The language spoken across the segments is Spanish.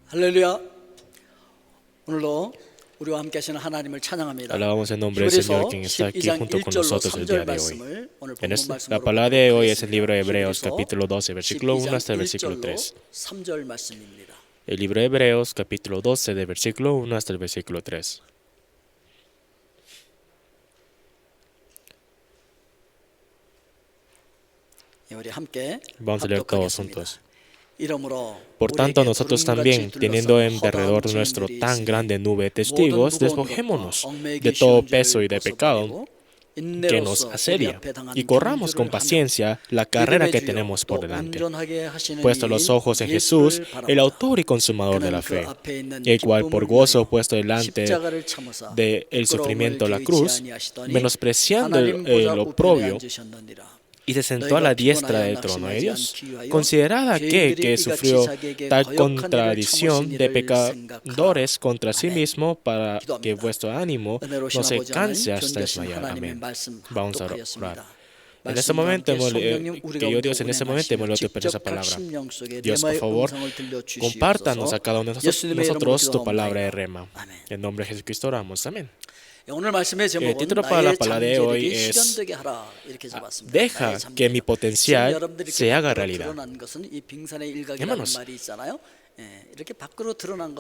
할렐루야. 오늘도 우리와 함께 하시는 하나님을 찬양합니다. Alabamos el nombre del Señor, quien está aquí junto con nosotros el día de hoy. La palabra de hoy es el libro de Hebreos, capítulo 12, versículo 1 hasta el versículo 3. 3절 말씀입니다. El libro de Hebreos, capítulo 12, de versículo 1 hasta el versículo 3. 우리 함께 Vamos a leer todos 합독하겠습니다. juntos. Por tanto, nosotros también, teniendo en derredor nuestro tan grande nube de testigos, despojémonos de todo peso y de pecado que nos asedia, y corramos con paciencia la carrera que tenemos por delante, puesto los ojos en Jesús, el autor y consumador de la fe, el cual por gozo puesto delante del sufrimiento de la cruz, menospreciando el oprobio, y se sentó a la diestra del trono de Dios. Considerad aquel que sufrió tal contradicción de pecadores contra sí mismo, para que vuestro ánimo no se canse hasta desmayar. Amén. Vamos a orar. En este momento, que Dios en este momento hemos leído esa palabra. Dios, por favor, compártanos a cada uno de nosotros tu palabra de rema. En nombre de Jesucristo oramos. Amén. El título para la palabra de hoy es Deja que mi potencial se haga realidad. Hermanos,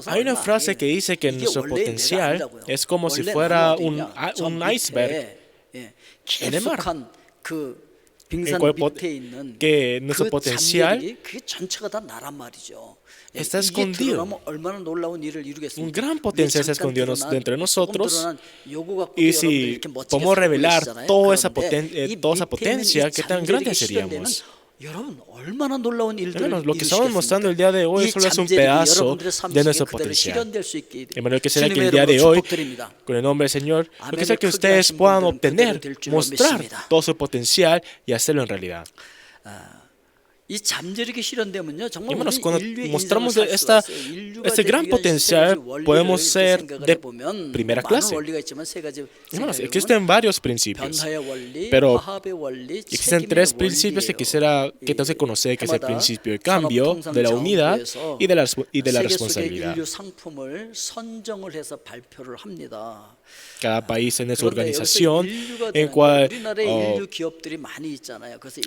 hay una frase que dice que nuestro potencial es como si fuera un iceberg en el mar. Que nuestro potencial está escondido. Un gran potencial está escondido entre nosotros. Y si podemos revelar toda esa potencia, ¿qué tan grandes seríamos? Hermanos, lo que estamos mostrando el día de hoy solo es un pedazo de nuestro potencial. Hermanos, que será que el día de hoy, con el nombre del Señor, lo que sea que ustedes puedan obtener, mostrar todo su potencial y hacerlo en realidad. Hermanos, cuando mostramos este gran potencial, podemos ser de primera clase. Hermanos, existen varios principios, pero existen tres principios que quisiera que todos se conozcan, que es el principio del cambio, de la unidad y de la responsabilidad. Cada país tiene su organización en cual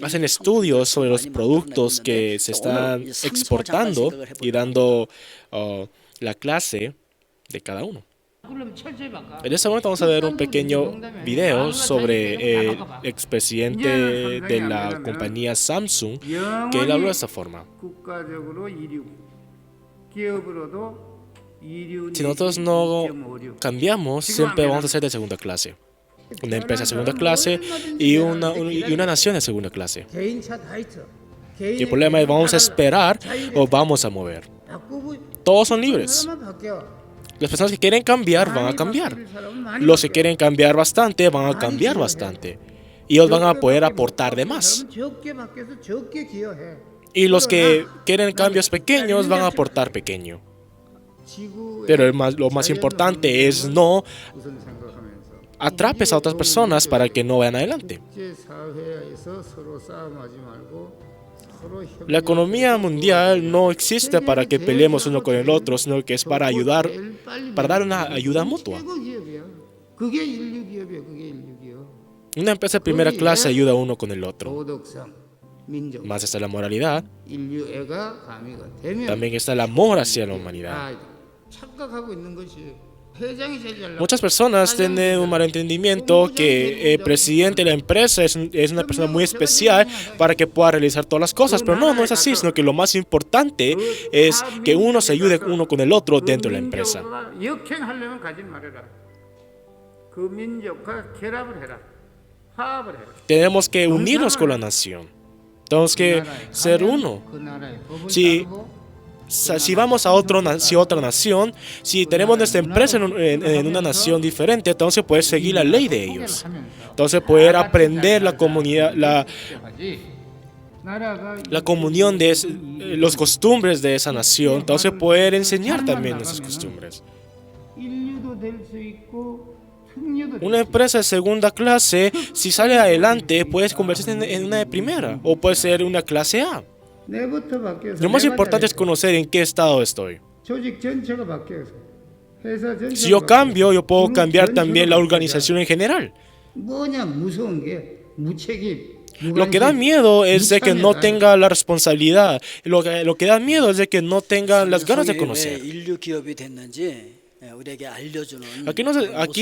hacen estudios sobre los productos que se están exportando y dando la clase de cada uno. En este momento vamos a ver un pequeño video sobre el expresidente de la compañía Samsung, que él habló de esta forma. Si nosotros no cambiamos, siempre vamos a ser de segunda clase. Una empresa de segunda clase y una nación de segunda clase. El problema es, ¿vamos a esperar o vamos a mover? Todos son libres. Las personas que quieren cambiar van a cambiar. Los que quieren cambiar bastante van a cambiar bastante. Y ellos van a poder aportar de más. Y los que quieren cambios pequeños van a aportar pequeño. Pero lo más importante es no atrapes a otras personas para que no vayan adelante. La economía mundial no existe para que peleemos uno con el otro, sino que es para ayudar, para dar una ayuda mutua. Una empresa de primera clase ayuda uno con el otro. Más está la moralidad. También está el amor hacia la humanidad. Muchas personas tienen un malentendimiento que el presidente de la empresa es una persona muy especial para que pueda realizar todas las cosas, pero no es así, sino que lo más importante es que uno se ayude uno con el otro dentro de la empresa. Tenemos que unirnos con la nación, tenemos que ser uno. Si vamos a otra nación, si tenemos nuestra empresa en una nación diferente, entonces puedes seguir la ley de ellos. Entonces poder aprender la comunidad, la comunión de los costumbres de esa nación, entonces poder enseñar también esas costumbres. Una empresa de segunda clase, si sale adelante, puede convertirse en una de primera o puede ser una clase A. Lo más importante es conocer en qué estado estoy. 조직 전체가 바뀌어서 회사 전체가 Si yo cambio, yo puedo 그룹 cambiar 전체가 también la 바뀌어서 organización en general. 뭐냐 무서운 게 무책임. Lo que da miedo es de que no tenga la responsabilidad. Lo que da miedo es de que no tenga las ganas de 삼성이 왜 conocer. 인류 기업이 됐는지 우리에게 알려주는 Aquí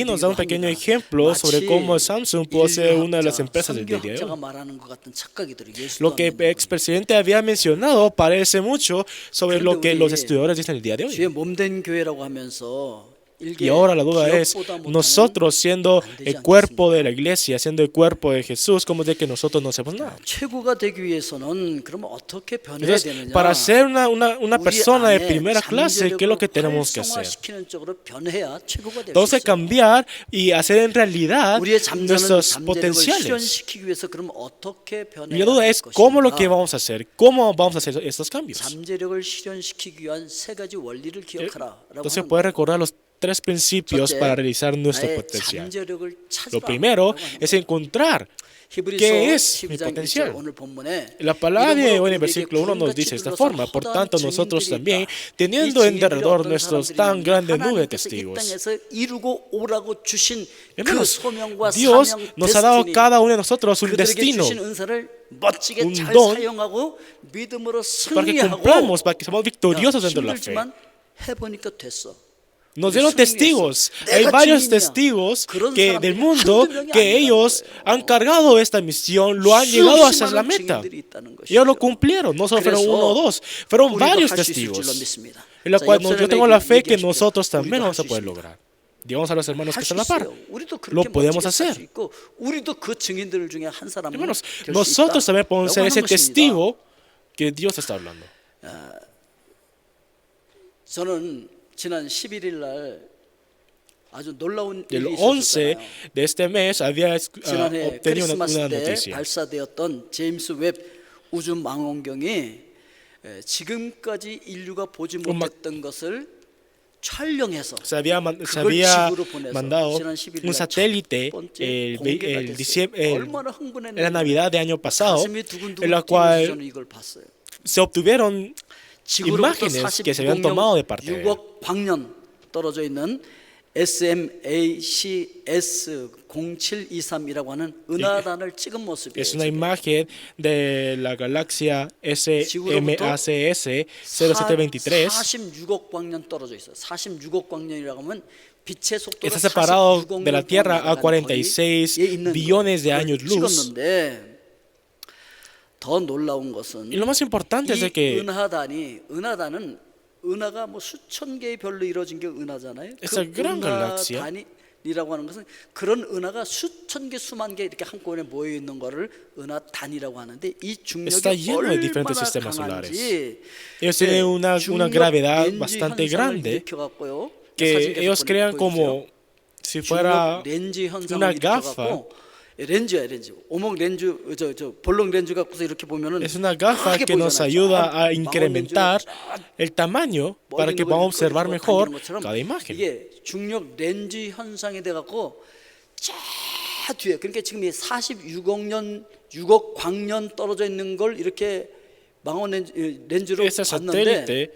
nos da un pequeño 모습이기도 ejemplo 합니다. sobre cómo Samsung puede ser una de las 인류학자, empresas del día de 성경학자가 hoy. 말하는 것 같은 착각이 들어. 예수도 Lo 안 que 믿는 거예요. expresidente había mencionado parece mucho sobre lo que 그런데 los 우리 estudiadores dicen el día de 주의 hoy. 몸된 교회라고 하면서 Y ahora la duda es, nosotros siendo el cuerpo de la iglesia, siendo el cuerpo de Jesús, ¿cómo es de que nosotros no hacemos nada? 최고가 되기 위해서는 그러면 어떻게 변해야 Entonces, 되느냐? para ser una persona de 우리 안에 primera clase, ¿qué es lo que tenemos que hacer? 활성화시키는 쪽으로 변해야 최고가 될 수 Entonces, 있어요. cambiar y hacer en realidad 우리의 잠자는 nuestros 잠재력을 potenciales. 실현시키기 위해서 그럼 어떻게 Y 변해야 la duda 할 es, ¿cómo lo que 것인가? vamos a hacer? ¿Cómo vamos a hacer estos cambios? 잠재력을 실현시키기 위한 세 가지 원리를 기억하라라고 Entonces, 하는 puedes recordar los tres principios 첫째, para realizar nuestro 나의 potencial. 잠재력을 Lo primero 찾아라라고 하는 es 거예요. encontrar 히브리서 qué es mi 12장 1절 potencial. 오늘 본문에 La palabra de 이러므로 hoy en el 우리에게 versículo 1 nos 구름같이 dice de esta 둘러싼 forma: por 허다한 tanto, nosotros 증인들이 también, 있다. teniendo 이 en 증인들이 derredor 어떤 nuestros tan 사람들이냐면 grandes nubes de 하나님께서 이 testigos. 땅에서 이루고 오라고 주신 그 Hermanos, 소명과 Dios 사명, nos ha dado 데스티니, cada uno de nosotros un 그들에게 destino 주신 은사를 멋지게 un 잘 don 사용하고 믿음으로 para que 승리하고 cumplamos, para que seamos victoriosos dentro de la fe. 힘들지만 해보니까 됐어. Nos dieron testigos. Hay varios testigos que del mundo que ellos han cargado esta misión, lo han llegado a hacer la meta. Ellos lo cumplieron. No solo fueron uno o dos, fueron varios testigos. En la cual yo tengo la fe que nosotros también vamos a poder lograr. Digamos a los hermanos que están a la par. Lo podemos hacer. Hermanos, nosotros también podemos ser ese testigo que Dios está hablando. 저는 지난 11일 날 아주 놀라운 El 일이 11 있었잖아요. de este mes había 지난해 obtenido 크리스마스 una 때 noticia. 발사되었던 제임스 웹 우주 망원경이 지금까지 인류가 보지 못했던 것을 촬영해서 Se había 그걸 지구로 보내서 mandado 지난 11일 un 날 satélite 첫 번째 공개가 됐어요. 얼마나 en la 흥분했는지 Navidad de año pasado, 가슴이 en 두근두근 la 뛰면서 cual 저는 이걸 봤어요. se obtuvieron 지구로부터 imágenes que se habían tomado de parte de él. 6억 광년 떨어져 있는 SMACS 0723이라고 하는 은하단을 찍은 모습이에요. Es una imagen de la galaxia 지구로부터 SMACS 0723. 46억 광년 떨어져 있어요. 46억 광년이라고 하면 빛의 속도로 Está separado 46억 de la Tierra a 광년에 46 billones de años luz. 찍었는데 더 놀라운 것은 Y lo más importante es de 이 que 은하단은 은하가 뭐 수천 개의 별로 이루어진 게 은하잖아요. Esa gran galaxia. 은하단이라고 하는 것은 그런 은하가 수천 개, 수만 개 이렇게 한꺼번에 모여 있는 거를 은하단이라고 하는데 이 Está 중력이 lleno de diferentes 얼마나 sistemas solares. 강한지 ellos tienen una 중력 gravedad 렌즈 bastante 현상을 grande 일으켜갖고요. que 사진 계속 ellos crean 보여주세요. como si fuera 중력 렌즈 현상을 una gafa. 일으켜갖고 렌즈야 렌즈. 오목 렌즈 저 볼록 렌즈 갖고서 이렇게 보면은 Es una gafa 크게 que nos 보이잖아요. ayuda a 망원 incrementar 렌즈가 el tamaño para que podamos observar mejor cada imagen. 이게 중력 렌즈 현상이 돼 갖고 저 뒤에 그러니까 지금 이 46억 년 6억 광년 떨어져 있는 걸 이렇게 망원 렌즈로 Ese 봤는데 satélite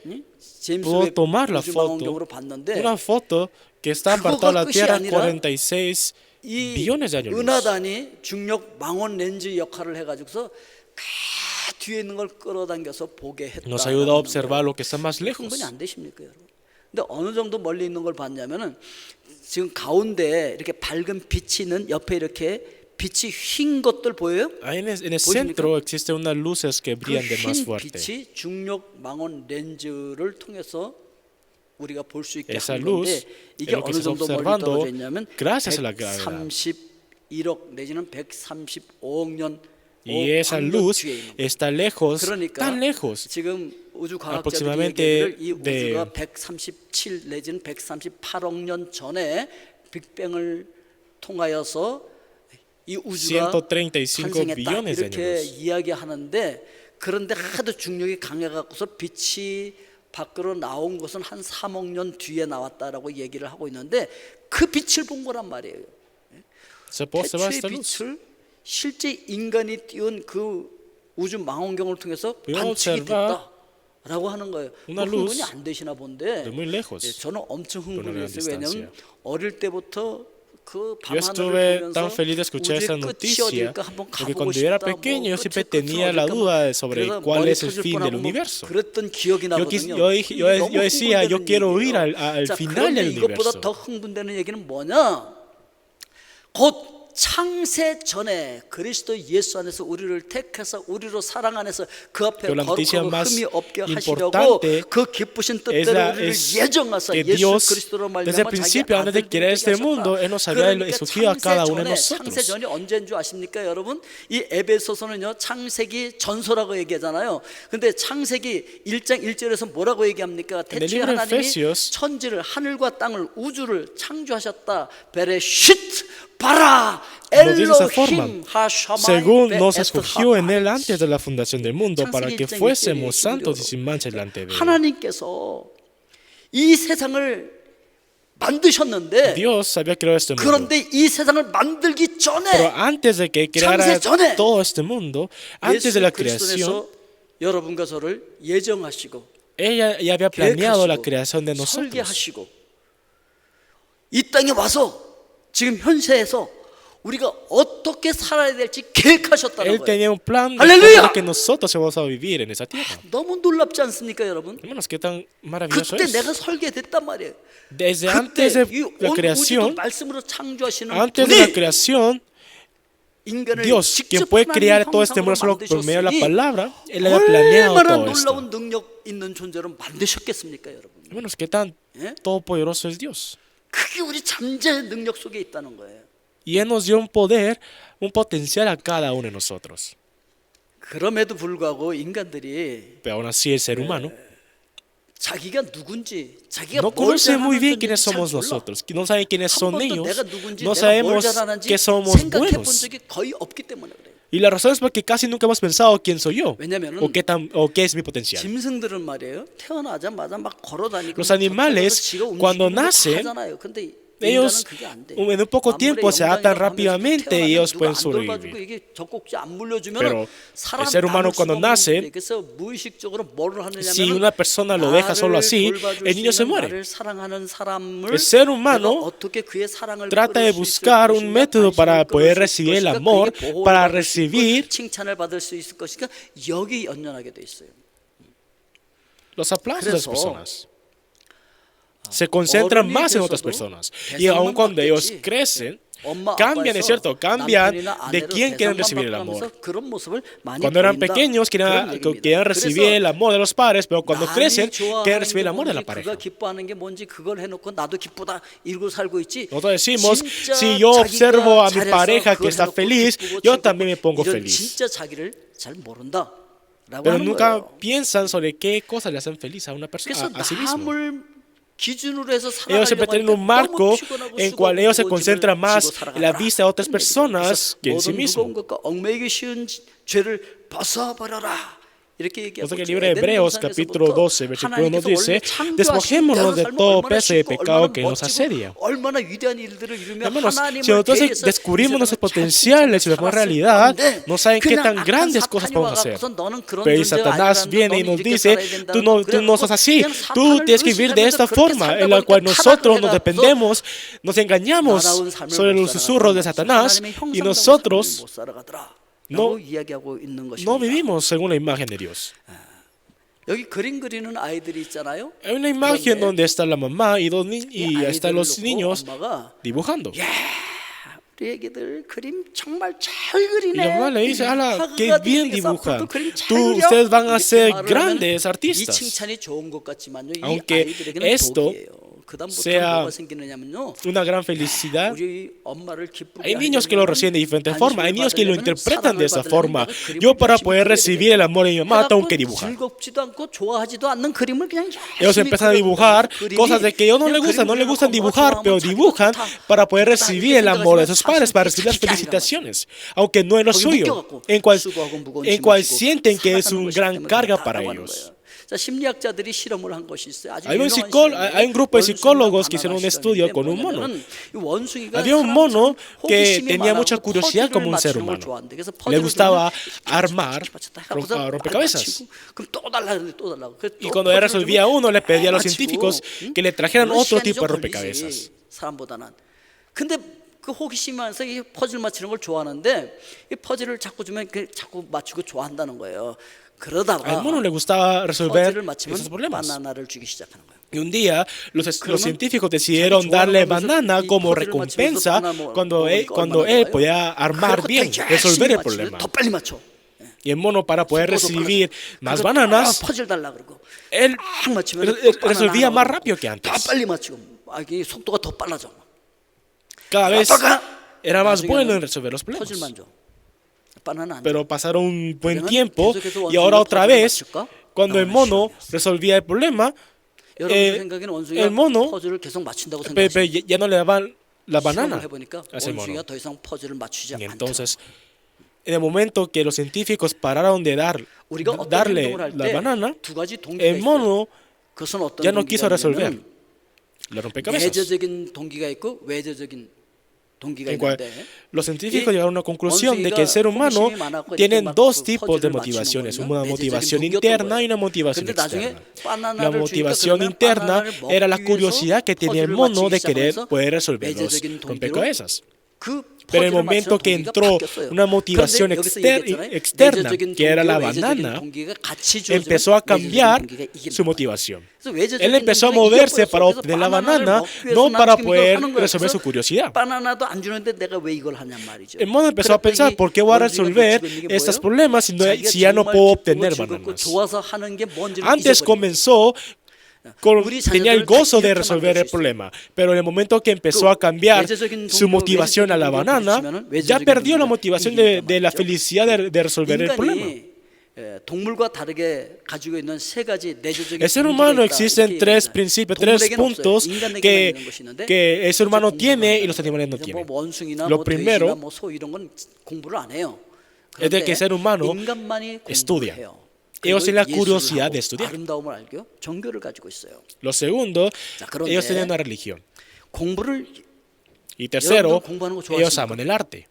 제임스 pudo 웹 tomar la 우주 foto, 망원경으로 봤는데 una foto que está apartada de la 끝이 Tierra 아니라 46 이 billones de años luz. 은하단이 중력 망원 렌즈 역할을 해가지고서 그 뒤에 있는 걸 끌어당겨서 보게 했다. Nos ayuda a observar lo que está más lejos. 흥분이 안 되십니까, 여러분? 근데 어느 정도 멀리 있는 걸 봤냐면은 지금 가운데 이렇게 밝은 빛이 있는 옆에 이렇게 빛이 흰 것들 보여요? Ahí en el centro existen unas luces que brillan de más 흰 fuerte. 빛이 중력 망원 렌즈를 통해서 우리가 볼 수 있게 Esa 한 luz, 건데 이게 es lo que 어느 estás 정도 멀리 observando 떨어져 있냐면 gracias a la gravedad. 131억 내지는 135억 년 Y esa luz 뒤에 있는 거예요. está lejos, 그러니까 tan lejos. 지금 우주 과학자들이 aproximadamente 얘기하기를 이 de- 우주가 137 내지는 138억 년 전에 빅뱅을 통하여서 이 우주가 135 탄생했다 billones de 이렇게 años. 이야기하는데 그런데 하도 중력이 강해갖고서 빛이 밖으로 나온 것은 한 3억 년 뒤에 나왔다라고 얘기를 하고 있는데 그 빛을 본 거란 말이에요. Se puede observar esta 태초의 luz. 빛을 실제 인간이 띄운 그 우주 망원경을 통해서 Podemos 관측이 observar 됐다. 라고 하는 거예요. Una 뭐 luz 흥분이 안 되시나 본데 de muy lejos. 예, 저는 엄청 una 흥분이 gran 됐어요. 왜냐하면 distancia. 어릴 때부터 그 Yo estuve 밤하늘을 tan 보면서 feliz de escuchar esa 우주의 끝이 noticia 어딜까 한번 porque 가보고 cuando yo era 싶다. pequeño yo siempre 끝이 끝은 tenía la 어딜까 duda sobre 그래서 cuál 머리 es el 터질 fin del 뻔하고 뭐 universo. 그랬던 기억이 Yo, 나거든요. yo decía, yo quiero ir al 자, final 그런데 del 이것보다 universo. 더 흥분되는 얘기는 뭐냐? 곧 창세 전에 그리스도 예수 안에서 우리를 택해서 우리로 사랑 안에서 그 앞에 Pero la noticia 거룩하고 más 흠이 없게 하시려고 importante 그 기쁘신 뜻대로 우리를 예정하사 que 예수 Dios, 그리스도로 desde el 말미암아 자기 principio, antes de crear este mundo, Él nos había escogido a cada uno de 창세 nosotros. 전이 언제인 줄 아십니까 여러분? 이 에베소서는요 창세기 전서라고 얘기하잖아요. 근데 창세기 1장 1절에서 뭐라고 얘기합니까? En el 대체 libro de 하나님이 Efesios, 천지를 하늘과 땅을 우주를 창조하셨다. 베레쉿 바라 nos dice esa forma, 엘로힘 하샤마이 según nos 베에스하. escogió en Él antes de la fundación del mundo para que fuésemos santos y sin mancha delante de Él. 하나님께서 이 세상을 만드셨는데 Dios había creado este mundo. 그런데 이 세상을 만들기 Pero 전에 antes de que creara 창세 전에 todo este mundo, antes de 예수 la 그리스도에서 creación, 여러분과 저를 예정하시고 ella ya había planeado la 계획하시고 creación de nosotros. 설계하시고 이 땅에 와서 지금 현세에서 우리가 어떻게 살아야 될지 계획하셨다는 Él 거예요. tenía un plan de ¡Aleluya! cómo que nosotros vamos a vivir en esa tierra. 너무 놀랍지 않습니까, 여러분? Hermanos, qué tan maravilloso 그때 es. 내가 설계됐단 말이에요. Desde 그때 antes de 이 la 온 우주도 creación, 말씀으로 창조하시는 antes de la 분이 creación, 인간을 Dios, quien 직접 puede 하나님 crear todo este 형상으로 mundo solo por medio de la 만드셨으니 palabra, Él había planeado 얼마나 todo esto. 놀라운 능력 있는 존재로 만드셨겠습니까, 여러분? Hermanos, qué tan ¿Eh? todopoderoso es Dios. 그게 우리 잠재의 능력 속에 있다는 거예요. Y Él nos dio un poder, un potencial a cada uno de nosotros. 그럼에도 불구하고 인간들이 Pero aún así el ser humano 자기가 누군지, 자기가 no 뭘 conoce muy bien 잘하는지 quiénes 잘 somos 몰라. nosotros, no saben quiénes 한 son 번도 ellos, 내가 누군지, no 내가 뭘 sabemos 잘하는지 que somos 생각해 본 buenos. 적이 거의 없기 때문에 그래요. Y la razón es porque casi nunca hemos pensado quién soy yo 왜냐면은 o qué es mi potencial. 짐승들은 말이에요. 태어나자마자 막 걸어다니고 Los animales, cuando nacen, 하잖아요. 근데 ellos 인간은 그게 안 돼. en un poco tiempo se adaptan rápidamente y ellos pueden sobrevivir. sobrevivir. 이게 젖꼭지 안 물려주면 Pero 사람 el ser humano 낳을 cuando 수가 nace, 없는데 그래서 무의식적으로 뭐를 하느냐면 si una persona lo deja solo así, el niño se muere. 나를 사랑하는 사람을 El ser 내가 humano 어떻게 그의 사랑을 trata de 끌어올 수 buscar 있을 un 것인가, método para 관심을 poder 끌어올 수 있을 recibir el 것인가, amor, 그에게 보호를 para 받을 수 있고, recibir 칭찬을 받을 수 있을 것인가 여기 연연하게 돼 있어요. los aplausos de las 그래서 personas. Se concentran 어른이 más en otras 돼서도 personas. Y 대상만 aun cuando ellos 받겠지. crecen, 엄마, cambian, es 아빠에서 cierto, cambian 남편이나 de 아내로 quién quieren 대상만 recibir el 받고 amor. 하면서 그런 모습을 많이 Cuando eran 보인다. pequeños 그런 querían 얘기입니다. recibir el amor de los padres, pero cuando 남이 crecen 좋아하는 quieren 게 recibir el amor de la 뭔지, pareja. 그가 기뻐하는 게 뭔지 그걸 해놓고 나도 기쁘다 이러고 살고 있지. Nosotros decimos, 진짜 si yo 자기가 observo a mi 잘해서 pareja que 그걸 está 해놓고 feliz, 기쁘고 yo 즐겁고 también me pongo 이런 feliz. 진짜 자기를 잘 모른다. 라고 Pero 하는 nunca 거예요. piensan sobre qué cosas le hacen feliz a una 그래서 persona, a sí mismo. 남을 기준으로 해서 Ellos siempre 살아가려고 tienen 하니까 un marco 너무 피곤하고 en cual ellos se 수고하고 concentran 짐을 más 지고 en la 살아가더라. vista de otras personas que en sí 모든 mismos. 무거운 것과 얽매이기 쉬운 죄를 벗어버려라. 이렇게 얘기하고 Entonces, el libro de Hebreos, capítulo 12, versículo 1 dice: despojémonos de todo peso y pecado que nos asedia. 얼마나 위대한 일들을 이루며 Hermanos, 하나님을 si nosotros 대해서 descubrimos 이 nuestros 세상을 potenciales y 잘 vemos 살았을 realidad, 건데 no saben qué 그냥 tan 악한 grandes cosas 사탄이 podemos hacer. 와갖고서 너는 그런 Pero y 존재가 Satanás 아니라는 viene y 너는 nos 이렇게 dice: 살아야 된다는 tú no 그래갖고 sos así, 그냥 tú 사탄을 tienes que vivir de esta 의식하면서 그렇게 forma, 살다 en la cual 보니까 nosotros nos 타락을 dependemos, nos engañamos 나라운 삶을 sobre 못 los susurros de 살아가더라. Satanás 하나님의 y 형상다운 nosotros 삶을 못 살아가더라. no, 라고 이야기하고 있는 것입니다. no vivimos según la imagen de Dios. 여기 그림 그리는 아이들이 있잖아요. Hay una imagen 그런데 donde está la mamá y 이 están 아이들을 los 놓고 niños 엄마가 dibujando. 우리 애기들 그림 정말 잘 Y 그리네. la mamá le dice: ala, qué bien dibujan. 그림 잘 Tú, 그려. ustedes van a 이렇게 ser 말을 하면 grandes 이 artistas. 칭찬이 좋은 것 같지만요. 이 Aunque 아이들에게는 esto 독이에요. 그다음부터 sea 뭐가 생기느냐면요. Una gran felicidad. 우리 엄마를 기쁘게 Hay niños que lo reciben de diferentes formas, hay niños que lo 받으려면 interpretan de esa 사랑을 forma. 받으려면 그림을 Yo, para 열심히 poder 그려야 recibir el amor de mi mamá, tengo que dibujar. 즐겁지도 않고 좋아하지도 않는 그림을 그냥 Ellos 열심히 empiezan a dibujar 그리는 cosas de que ellos no les gustan dibujar, pero dibujan para poder recibir el amor de sus padres, para recibir las felicitaciones, aunque no es lo suyo, en cual sienten que es una gran carga para ellos. 자, 심리학자들이 실험을 한 것이 있어요. 아주 Hay un, 유명한 hay un 실험이에요. grupo de 원숭이랑 psicólogos que 바나나 hicieron un estudio 실험인데 con un mono. 뭐냐면은 이 원숭이가 Había un mono 사람처럼 que 호기심이 tenía mucha 많아서 curiosidad 퍼즐을 como un ser 맞추는 걸 humano. 좋아한대. 그래서 Le 퍼즐을 gustaba 주면 armar 맞췄다 해갖고서 rompecabezas. 맞추고, 그럼 또 달라 그러는데 또 달라고. 그래서 Y 또 cuando él 퍼즐을 resolvía 주면 uno, le pedía a los 맞추고, científicos 응? que le trajeran 물론 otro 시간이 tipo de 좀 rompecabezas. 걸리지, 사람보다는. 근데 그 호기심이 많아서 이 퍼즐 맞추는 걸 좋아하는데 이 퍼즐을 자꾸 주면 자꾸 맞추고 좋아한다는 거예요. 그러다가 Al mono le gustaba resolver 퍼즐을 맞추면 esos problemas. 바나나를 주기 시작하는 거예요. Y un día los 그러면 científicos decidieron 자기 darle 좋아하는 banana 것을 como 이 퍼즐을 recompensa 맞추면서 바나나 cuando 먹으니까 él 얼마나 좋아요? podía armar 그래갖고 bien, 더 resolver 열심히 el 맞추면 problema. 더 빨리 맞춰. Y el mono, para poder 속도도 recibir 빨라져. más 그래서 bananas, 퍼즐 달라 그러고 él 딱 맞추면 resolvía más rápido que 더 antes. 빨리 맞추고 이게 속도가 더 빨라져. Cada vez era más 나중에는 bueno en resolver los problemas. 퍼즐만 줘. 바나나 안 줘. Pero pasaron un buen 그러면 tiempo 계속해서 y ahora 원숭이가 otra 퍼즐을 vez, 맞출까? cuando el 나오는 mono 시험이었어. resolvía el problema, 여러분들 생각에는 원숭이가 el mono 퍼즐을 계속 맞춘다고 pe- 생각하시죠? ya no le daban la 시험을 banana 해보니까 a ese mono. 원숭이가 더 이상 퍼즐을 맞추지 Y 않더라. entonces, en el momento que los científicos pararon de 우리가 어떤 darle 행동을 할 la 때 banana, 두 가지 동기가 el 있어요. mono 그것은 어떤 ya no quiso 동기가 resolver 있냐면 los rompecabezas. 내재적인 동기가 있고 외재적인 동기가 En cual, 있는데 los científicos llegaron a una conclusión de que el ser humano tiene dos tipos de motivaciones, una motivación interna y una motivación 근데 나중에 externa. La 바나나를 motivación 주니까 interna 바나나를 era la 먹기 curiosidad que tenía el mono de querer 시작하면서 poder resolver los 외재적인 동기로 rompecabezas. 그 Pero en el 퍼즐을 momento 맞추는 que 동기가 entró 바뀌었어요. una motivación 그런데 여기서 얘기했잖아요. externa, 내재적인 que era la 동기와 외재적인 banana, 동기가 같이 주어지면 empezó a 외재적인 cambiar 동기가 이긴다. su motivación. 그래서 외재적인 Él empezó a 동기가 moverse 이겨버렸어. para 그래서 obtener la 바나나를 banana, 먹기 위해서 no 난 para 지금 이걸 poder 하는 거야. resolver 그래서 su curiosidad. 바나나도 안 주는데 내가 왜 이걸 하냔 말이죠. El mono empezó a pensar, ¿por qué voy a resolver estos problemas si ya no puedo obtener bananas? 좋아서 하는 게 뭔지를 Antes 잊어버린 comenzó tenía el gozo de resolver el 만들 수 있어요. problema, pero en el momento que empezó a cambiar su motivación a la banana, ya perdió la motivación de la felicidad de resolver el problema. 인간이 동물과 다르게 가지고 있는 세 가지 내재적인 El ser humano existen tres principios, tres puntos que el ser humano tiene y los animales no tienen. 원숭이나 Lo 뭐 primero 돼지나 뭐 소 이런 건 공부를 안 해요. es de que el ser humano 인간만이 estudia. 공부해요. Ellos tienen la 예술을 curiosidad 하고 de estudiar. 아름다움을 알고요. 정교를 가지고 있어요. Lo segundo, 자, 그런데 ellos tienen una religión. 공부를 Y tercero, 여러분들 공부하는 거 ellos 좋아하십니까? aman el arte.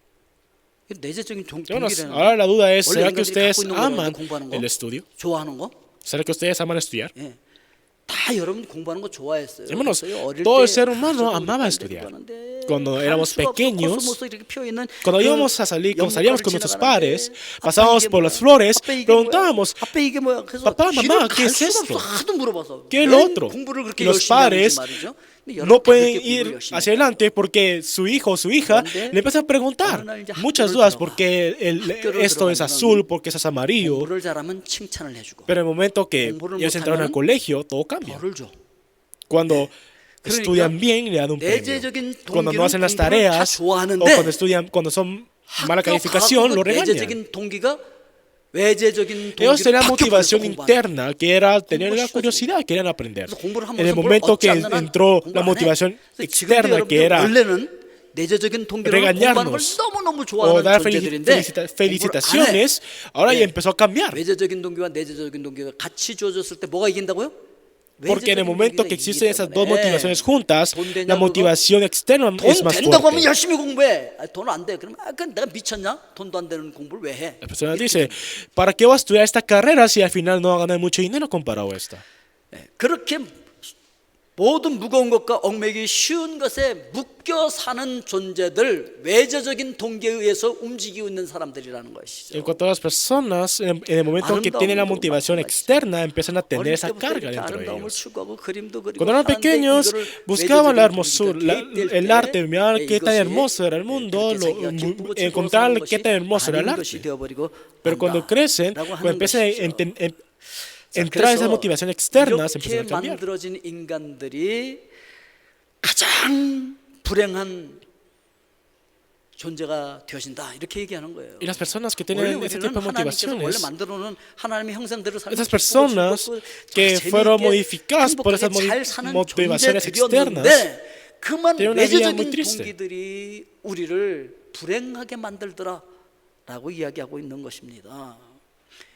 내재적인 Bueno, 동기라는 ahora la duda es, 원래 ¿será que 인간들이 ustedes 갖고 있는 거예요, aman 공부하는 거? el estudio? 좋아하는 거? ¿Será que ustedes aman estudiar? 예. 다 여러분 공부하는 거 좋아했어요. Hermanos, 그래서 어릴 todo el 때 ser humano 학교도 amaba 우리 estudiar. 공부하는데 Cuando 할 éramos 수가 없어. pequeños, 코스모스 이렇게 피어 있는 cuando 그 íbamos a salir, cuando salíamos con 영과를 nuestros 지나가는데 padres, 아빠 pasábamos 이게 por 뭐야? las flores, 아빠 이게 preguntábamos, 뭐야? 아빠 이게 뭐야? 그래서 papá, 길을 mamá, 갈 ¿qué es 수가 esto? 없어. 하도 물어봐서 ¿qué es 왜 lo otro? 공부를 그렇게 Y los 열심히 하는지 padres 말이죠. 근데 여러분 no 다 pueden 그렇게 공부를 ir 열심히 hacia 해요. adelante porque su hijo o su hija 그런데 le empiezan a preguntar 어느 날 이제 muchas 학교를 dudas 들어가. porque 학교를 esto es 들어가면은 azul, porque eso es amarillo. 공부를 잘하면 칭찬을 해주고 Pero en el momento que 공부를 ellos entraron al 못하면은 colegio, todo cambia. 벌을 줘. Cuando 그러니까 estudian bien, le dan un premio. 내재적인 Cuando no 동기는 hacen las 공부를 다 tareas o 좋아하는데 cuando son mala 학교 calificación, lo 가고 regañan. 내재적인 동기가 외재적인 Ellos 동기로 tenían 바뀌어버렸어, motivación 공부하는. interna, que era tener la 공부 curiosidad, querían aprender. 그래서 공부를 En el 하면서 뭘 momento 얻지 que 않는 한 entró 공부 la 안 해. motivación 그래서 지금도 externa, que 여러분들 era 원래는 내재적인 동기로 공부하는 걸 regañarnos 너무너무 o 좋아하는 dar 존재들인데 felicitaciones, ahora ya empezó a cambiar. 외재적인 동기와 내재적인 동기가 같이 주어졌을 때 뭐가 이긴다고요? Porque en el 외재적인 momento 동기가 que existen 이기기 esas 때문에. dos motivaciones juntas, 돈 되냐고 la motivación externa 돈 es más 된다고 하면 fuerte. 열심히 공부해. 돈 안 돼. 그러면 그건 내가 미쳤냐? 돈도 안 되는 공부를 왜 해? La persona dice, ¿para qué voy a estudiar esta carrera si al final no va a ganar mucho dinero comparado a esta? 그렇게 모든 무거운 것과 얽매기 쉬운 것에 묶여 사는 존재들, 외재적인 동기에 의해서 움직이고 있는 사람들이라는 En 것이죠. cuanto a las personas, en el momento que tienen la motivación externa, empiezan a tener 어릴 esa 때부터 carga 이렇게 dentro de 아름다움을 ellos. 추구하고 그림도 그리고 Cuando eran 하는데 pequeños, 이거를 buscaban la 외재적인 hermosura, 동기가 개입될 el 때 arte, miraban qué tan 이것이 hermoso era el mundo, 그렇게 자기가 기쁘고 즐거워서 encontrar 하는 qué 것이 tan hermoso era el 아닌 것이 arte. 되어버리고 Pero cuando crecen, 한다라고 cuando 하는 empiezan a 것이죠. entrar esa motivación externa, se 이렇게 empiezan a cambiar. 만들어진 인간들이 가장 불행한 존재가 되어진다 이렇게 얘기하는 거예요. Y las personas que 원래 tienen ese 우리는 tipo de 하나님께서 원래 motivaciones, 만들어놓은 하나님의 형상대로 살면 esas personas que fueron modificadas por esas motivaciones externas, 그만 tienen una vida muy 외재적인 triste. 동기들이 우리를 불행하게 만들더라라고 이야기하고 있는 것입니다.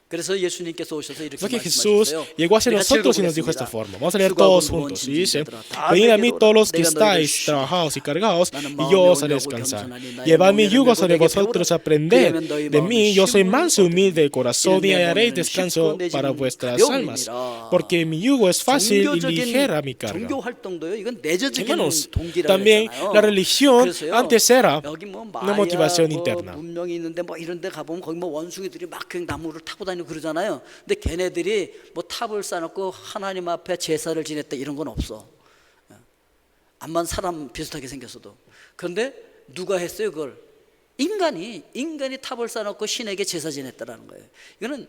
그래서 예수님께서 오셔서 이렇게 Es que Jesús 말씀하셨어요. llegó hacia 내가 nosotros y nos dijo de esta forma. Vamos a leer todos juntos. Y dice, venid a mí todos los que estáis trabajados y cargados, y yo os haré descansar. Llevad mi yugo sobre vosotros, aprended de mí, yo soy manso y humilde de corazón, y hallaréis descanso para vuestras almas. Porque mi yugo es fácil y ligera mi carga. 종교 활동도요. 이건 내재적인 Hermanos, 동기라고 también 했잖아요. la religión 그래서요, antes era 여기 뭐 una 마야, motivación 뭐 interna. 문명이 있는데 뭐 이런 데 가보면 거기 뭐 원숭이들이 막 그냥 나무를 타고 다니고 그러잖아요. 근데 걔네들이 뭐 탑을 쌓아놓고 하나님 앞에 제사를 지냈다 이런 건 없어. 암만 사람 비슷하게 생겼어도. 그런데 누가 했어요 그걸? 인간이 탑을 쌓아놓고 신에게 제사 지냈다라는 거예요. 이거는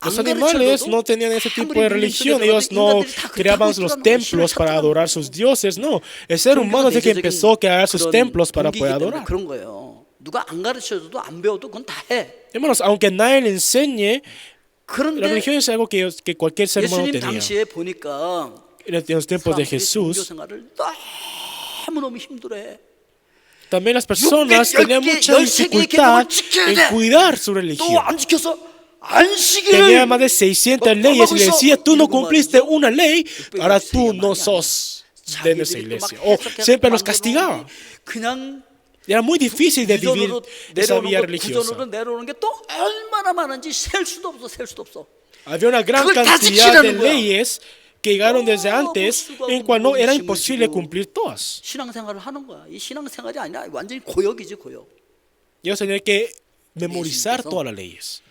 Los animales no tenían ese tipo de religión, ellos no creaban los templos para adorar sus dioses, no. El ser humano es el que empezó a crear sus templos para poder adorar. 그런 거예요. 누가 안 가르쳐줘도 안 배워도 그건 다 해. Hermanos, aunque nadie le enseñe, la 그런데 religión es algo que cualquier ser humano 예수님 tenía. 당시에 보니까 En los tiempos de 사람들이 종교 Jesús, 생활을 너무너무 힘들어해. también las personas tenían mucha dificultad en cuidar su religión. 또 안 지켜서 안식일을 Tenía más de 600 leyes y le decía, tú no cumpliste una ley, ahora tú no sos de nuestra iglesia. O siempre los castigaba. 그냥 Era muy difícil de vivir 구전으로 esa vida 내려오는 거, religiosa. 구전으로 내려오는 게 또 얼마나 많은지 셀 수도 없어. Había una gran 그걸 다 cantidad de 지키라는 거야. leyes que llegaron desde antes en cual no era imposible cumplir todas. 신앙생활을 하는 거야. 이 신앙생활이 아니라 완전히 고역이지 고역. Ellos tenían que memorizar todas las leyes.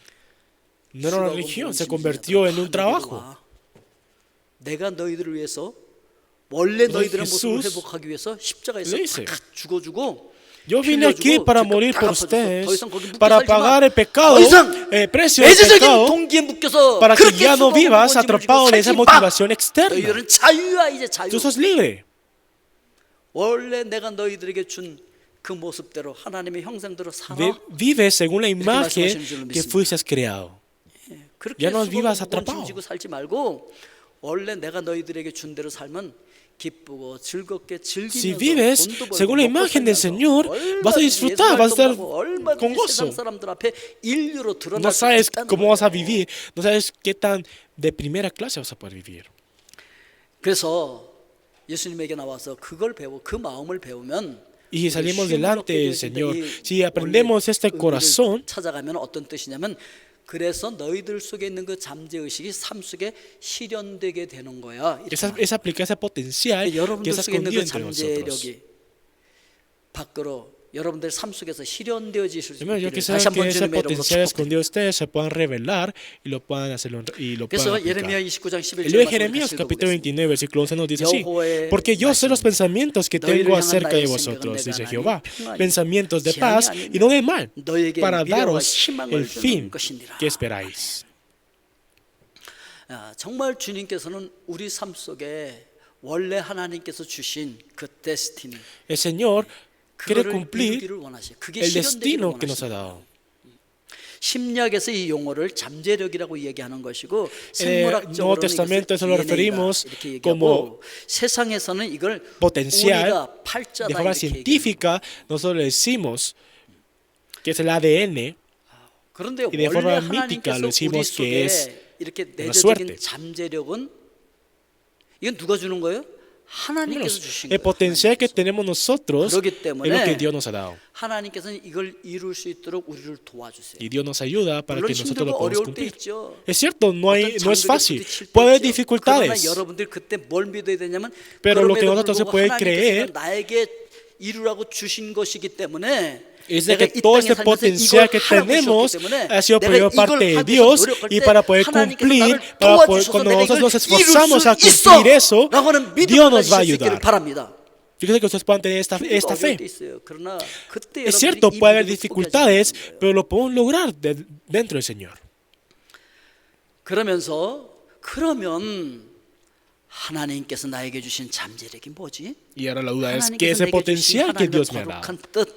No era una religión, se convirtió en un trabajo. 내가 너희들을 위해서 원래 너희들의 모습을 Jesús 회복하기 위해서 십자가에서 le dice, 다 죽어주고 Yo vine aquí para morir por ustedes, 더 이상 거기 묶여 para 살지 마. pagar el pecado, 더 이상 el precio del 내재적인 pecado, 동기에 묶여서 para que 그렇게 ya no 수고하고 vivas 뭔지 atrapado en 모르고 esa 살지 마. motivación externa. 너희들은 자유야 이제 자유. Tú sos libre. 원래 내가 너희들에게 준 그 모습대로 하나님의 형상대로 살아. Vive según la imagen 말씀하시는 줄로 que 믿습니다. fuiste creado. 그렇게 Ya no vivas 수고하고 atrapado. 짐지고 살지 말고 원래 내가 너희들에게 준 대로 살면 기쁘고 즐겁게 Si 즐기면서 vives 돈도 벌고 según la 먹고 imagen del 살면서 Señor, vas a 얼마든지 disfrutar, 예수 vas a estar 활동하고 얼마든지 con gozo. 세상 사람들 앞에 인류로 드러날 No 수 sabes 있다는 cómo vas a 거예요. vivir, no sabes qué tan de primera clase vas a poder vivir. 그래서 예수님에게 나와서 그걸 배우고 그 마음을 배우면 Y salimos delante del Señor. 이 Si aprendemos este 원래 corazón, 의미를 찾아가면 어떤 뜻이냐면 그래서 너희들 속에 있는 그 잠재 의식이 삶 속에 실현되게 되는 거야. 이렇게 es aplicar ese potencial que 여러분들 está 속에 있는 escondido 그 entre nosotros. 잠재력이 밖으로 여러분들 삶 속에서 실현되어질 수 Primero, yo 있기를 quisiera 다시 que 한번 ese 주님의 이름으로 potencial 축복드립니다. escondido de ustedes se puedan revelar y lo puedan hacerlo y lo puedan 그래서 예레미야 aplicar. 29장 El 11절 libro de 말씀을 Jeremías 다시 capítulo 읽어보겠습니다. 29 versículo 11 nos dice así: 여호와의 porque yo sé los pensamientos que 너희를 tengo 향한 acerca de 나의 vosotros, 생각은 dice 내가 Jehová, 하나님 pensamientos de 재앙이 paz 아니며 y no de mal, 너희에게 para 미래와 daros 희망을 el 주는 fin 것이니라. que esperáis. 정말 주님께서는 우리 삶 속에 원래 하나님께서 주신 그 데스티니 El Señor quiere 그거를 cumplir 이루기를 원하셔. 그게 el 실현되기를 destino que nos ha 원하십니다. dado. 심리학에서 이 용어를 잠재력이라고 얘기하는 것이고 En el Nuevo 생물학적으로는 Testamento eso lo 이것을 DNA다 referimos 이렇게 como 얘기하고 세상에서는 이걸 potencial. 우리가 De 팔자다 forma 이렇게 얘기해요. científica, nosotros le decimos que es el ADN. 그런데 y de 원래 forma mítica 하나님께서 lo 우리 decimos que 속에 es 이렇게 la 내재적인 suerte. 잠재력은 이건 누가 주는 거예요? 하나님께서 Hermanos, 주신 el 거예요. potencial que tenemos nosotros 그렇기 es lo que 때문에 Dios nos ha dado. 하나님께서는 이걸 이룰 수 있도록 우리를 도와주세요. Y Dios nos ayuda para 물론 que nosotros 힘들고 lo podamos 어려울 때 cumplir. 있죠. Es cierto, no 어떤 es fácil. 장벽에 부딪힐 때 Puede haber 있죠. dificultades. 그러나 여러분들 그때 뭘 믿어야 되냐면 Pero lo que 그럼에도 nosotros se 불구하고 puede 하나님께서 creer 나에게 이루라고 주신 것이기 때문에 es de 내가 que 이 todo 땅에 este 살면서 potencial 이걸 que 하라고 tenemos 주셨기 때문에 ha sido 내가 por 이걸 parte de 하기 위해서 Dios 노력할 y 때 para poder 하나님께서 cumplir, 나를 para poder, 도와주셔서 cuando 내가 nosotros 이걸 nos 이룰 esforzamos 수 a cumplir eso, 있어 라고는 믿음을 Dios nos va a 가지실 수 있기를 ayudar. 바랍니다. Fíjate que ustedes puedan tener esta 힘들고 fe. 어려울 때 있어요. 그러나 그때 Es 여러분들이 cierto, 이 puede haber 믿음을 dificultades, 포기하지 않는 거예요. pero lo podemos lograr dentro del Señor. 그러면 하나님께서 나에게 주신 잠재력이 뭐지? Y ahora la duda es, ¿qué 하나님께서 es el 내게 주신 potencial que 하나님의 Dios me ha dado? 거룩한 뜻,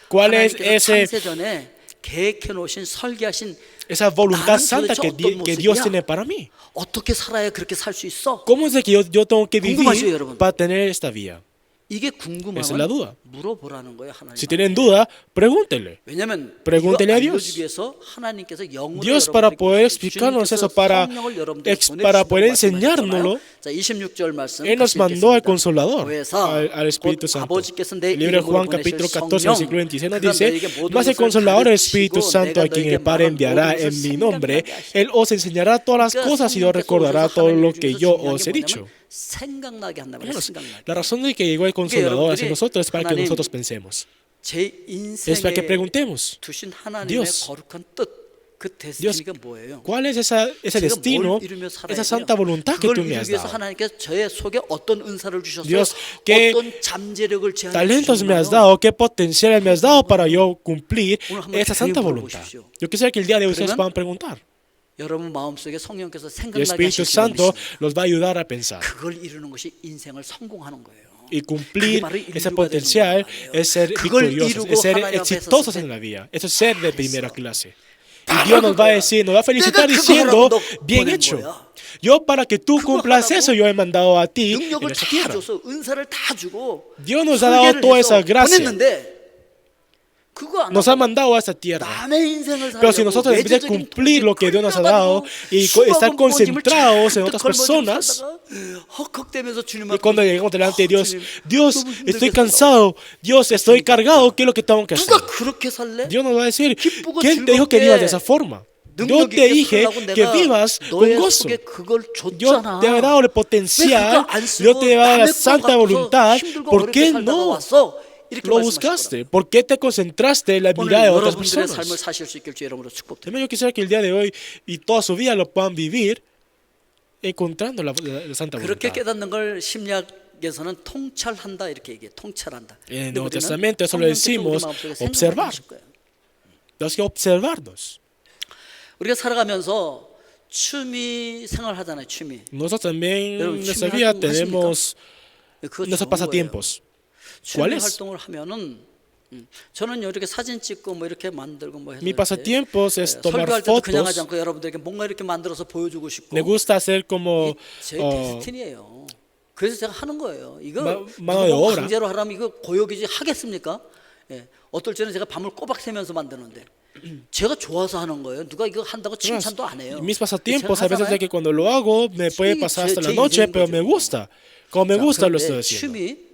¿Cuál es 하나님께서 ese, 창세전에 계획해 놓으신 설계하신 esa voluntad 나는 santa 도대체 어떤 que Dios 모습이야? tiene para mí? 어떻게 살아야 그렇게 살 수 있어? ¿Cómo es de que yo tengo que 궁금하죠, vivir 여러분? para tener esta vida? 이게 Esa es la duda. 궁금하면 물어보라는 거예요, 하나님. Si tienen duda, pregúntenle. 왜냐면 Pregúntele a 이거 Dios. 알려주기 위해서 하나님께서 영으로 Dios para 여러분들에게 poder 주시고 explicarnos 주님께서 eso, para 성령을 여러분들에게 para poder 보내주신다고 enseñárnoslo, 말씀하셨잖아요. 자, 26절 말씀 Él nos 같이 mandó al 읽겠습니다. Consolador, 교회사 al Espíritu 곧 Santo. 아버지께서 내 El libro de 이름으로 Juan 보내실 capítulo 14, 성령, versículo 26 nos 그가 dice, 너에게 모든 mas el 것을 Consolador, el 가르치시고 Espíritu Santo, 내가 a quien 너에게 el Padre 말한 enviará 모든 en 것을 mi nombre, 생각나게 하시고. Él os enseñará todas las 그러니까 cosas y os 성령께서 recordará 오셔서 todo 하나님 lo 중에서 que yo 중요한 os 게 he dicho. 뭐냐면 생각나게 한다고 Hermanos, 생각나게. la razón de que llegó el Consolador hacia nosotros es para que 하나님, nosotros pensemos. 제 Es para que 인생에 preguntemos, 두신 하나님의 Dios, 거룩한 뜻, 그 데스티니가 뭐예요? ¿cuál es ese 제가 destino, 뭘 이루며 살아야 esa 돼요? santa voluntad que 그걸 tú me 이루기 has 위해서 dado? 하나님께서 저의 속에 어떤 은사를 주셨어요? Dios, ¿qué 어떤 잠재력을 제한해 talentos me has 주셨나요? dado? ¿Qué potencial me has dado para yo cumplir 오늘 한번 esa santa 기회를 voluntad? 보십시오. Yo quisiera que el día de hoy ustedes 그러면 puedan preguntar. 여러분 마음속에 성령께서 Y el 생각나게 Espíritu 하실 줄 Santo 믿습니다. los va a ayudar a pensar. 그걸 이루는 것이 인생을 성공하는 거예요. Y cumplir 바로 ese 인류가 potencial 되는 거예요. es ser 그걸 victoriosos, 이루고 es ser 하나님 앞에 exitosos 섰을 en 때 la vida. Eso es ser de primera clase. Y 바로 Dios nos va a 그거야. decir, nos va a felicitar 내가 그거 diciendo, 하라고 너 bien 보낸 hecho. 거야. Yo para que tú 그거 cumplas 하라고 eso, yo he mandado a ti en 능력을 esta 다 tierra. 줘서 은사를 다 주고 Dios nos ha dado 설계를 toda 해서 esa gracia. 보냈는데 그거 안 Nos ha 하고 mandado a esta tierra. 남의 인생을 Pero si 살려고 nosotros en vez de 외제적인 cumplir lo que Dios nos ha 통제를 dado y 수많은 estar 부모님을 concentrados en 잔뜩 otras 걸머쥐고 personas, 살다가 헉헉대면서 주님 y 앞에 cuando llegamos delante de Dios, 주님, Dios, 너무 힘들게 estoy 살다가 cansado, Dios, estoy cargado, ¿qué es lo que tengo que hacer? 누가 그렇게 살래? Dios nos va a decir, 기쁘고 ¿quién te dijo que 즐겁게 vivas de esa forma? Yo 능력 te 있게 dije 살라고 que 내가 vivas con 너의 gozo. 속에 그걸 Yo 줬잖아. te he dado el 왜 potencial, 그거 안 yo 쓰고 te he dado la 남의 거 santa 갖고서 voluntad, 힘들고 ¿por 어렵게 qué 살다가 no 왔어? 이렇게 lo 말씀하시더라고요. buscaste? ¿Por qué te concentraste en la 오늘 mirada de otras 여러분들의 삶을 personas? 사실 수 있길 주 이름으로 축복드립니다. También yo quisiera que el día de hoy y toda su vida lo puedan vivir encontrando la santa 그렇게 voluntad. 깨닫는 걸 심리학에서는 통찰한다 이렇게 얘기해. 통찰한다. En el 근데 Nuevo 우리는 Testamento eso lo 성령께서 우리 decimos 마음속에 observar. 생각하실 거예요. Tenemos que observarnos. 우리가 살아가면서 취미 생활 하잖아요. 취미. Nosotros también 여러분, en nuestra 취미 vida 활동 tenemos 그거 nuestros 좋은 거예요. pasatiempos. 취미 ¿Cuáles? 활동을 하면은 저는 이렇게 사진 찍고 뭐 이렇게 만들고 뭐 해서 Mi 이렇게, pasatiempos es tomar 설교할 때도 그냥 하지 fotos. 않고 여러분들에게 뭔가 이렇게 만들어서 보여주고 싶고 Me gusta hacer como 제 데스티니예요. 그래서 제가 하는 거예요. 이거 mano de 누가 obra. 강제로 하라면 이거 고역이지 하겠습니까? 예. 어떨 때는 제가 밤을 꼬박 새면서 만드는데 제가 좋아서 하는 거예요. 누가 이거 한다고 칭찬도 안 해요. mis pasatiempos, a 제가 veces de 하잖아요. que cuando lo hago me puede Sí, pasar hasta la 제 noche, 인생인 pero me 거죠. gusta. Como me 자, gusta lo 그런데 estoy haciendo.